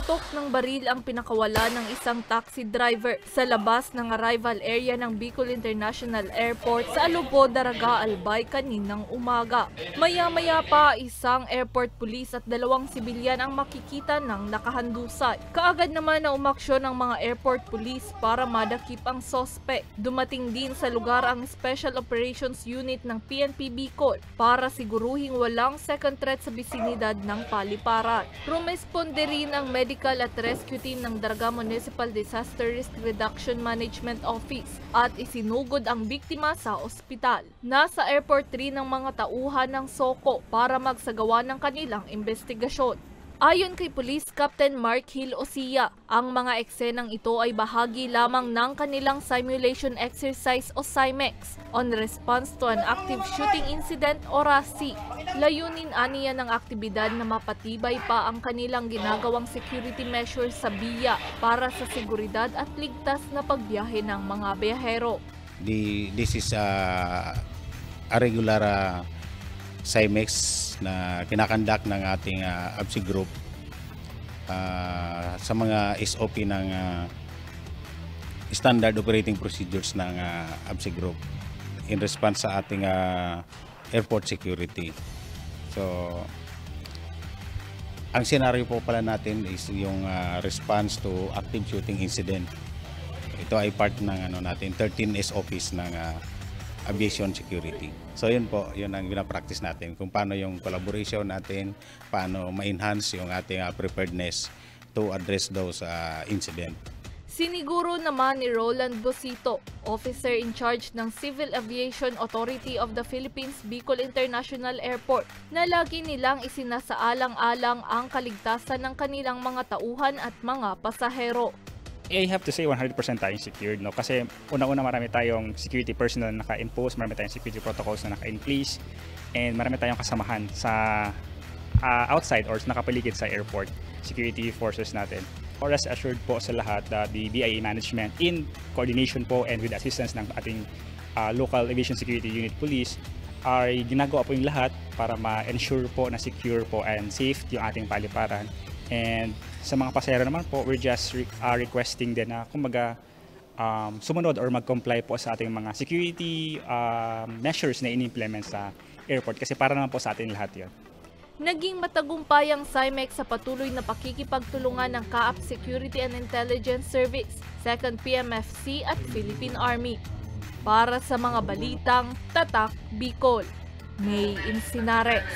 Putok ng baril ang pinakawala ng isang taxi driver sa labas ng arrival area ng Bicol International Airport sa Alubo, Daraga, Albay kaninang umaga. Maya-maya pa, isang airport police at 2 sibilyan ang makikita ng nakahandusay. Kaagad naman na umaksyon ng mga airport police para madakip ang sospek. Dumating din sa lugar ang Special Operations Unit ng PNP Bicol para siguruhing walang second threat sa bisinidad ng paliparan. Rumesponde rin ang medical at rescue team ng Daraga Municipal Disaster Risk Reduction Management Office at isinugod ang biktima sa ospital. Nasa airport rin ng mga tauhan ng SOCO para magsagawa ng kanilang investigasyon. Ayon kay Police Captain Mark Hill Osia, ang mga eksenang ito ay bahagi lamang ng kanilang simulation exercise o SIMEX on response to an active shooting incident o RASI. Layunin aniya ng aktibidad na mapatibay pa ang kanilang ginagawang security measures sa BIA para sa seguridad at ligtas na pagbiyahe ng mga biyahero. This is a regular SIMEX na kinakandak ng ating ABSI Group sa mga SOP ng Standard Operating Procedures ng ABSI Group in response sa ating airport security. So, ang senaryo po pala natin is yung response to active shooting incident. Ito ay part ng natin 13 SOPs ng aviation security. So yun po, yun ang pinapractice natin kung paano yung collaboration natin, paano ma-enhance yung ating preparedness to address those incident. Siniguro naman ni Roland Bosito, officer in charge ng Civil Aviation Authority of the Philippines Bicol International Airport, na lagi nilang isinasaalang-alang ang kaligtasan ng kanilang mga tauhan at mga pasahero. I have to say 100% tayong secured, no? Kasi una-una marami tayong security personnel na naka-impose, marami tayong security protocols na naka-in-place, and marami tayong kasamahan sa outside or nakapaligid sa airport security forces natin. Rest assured po sa lahat that the BIA management in coordination po and with the assistance ng ating local aviation security unit police ay ginagawa po yung lahat para ma-ensure po na secure po and safe yung ating paliparan. And sa mga pasahero naman po, we're just requesting din na kumbaga sumunod or mag-comply po sa ating mga security measures na in-implement sa airport kasi para naman po sa atin lahat yun. Naging matagumpay ang SIMEX sa patuloy na pakikipagtulungan ng CAAP Security and Intelligence Service, 2nd PMFC at Philippine Army. Para sa mga balitang Tatak Bicol, May Insinares.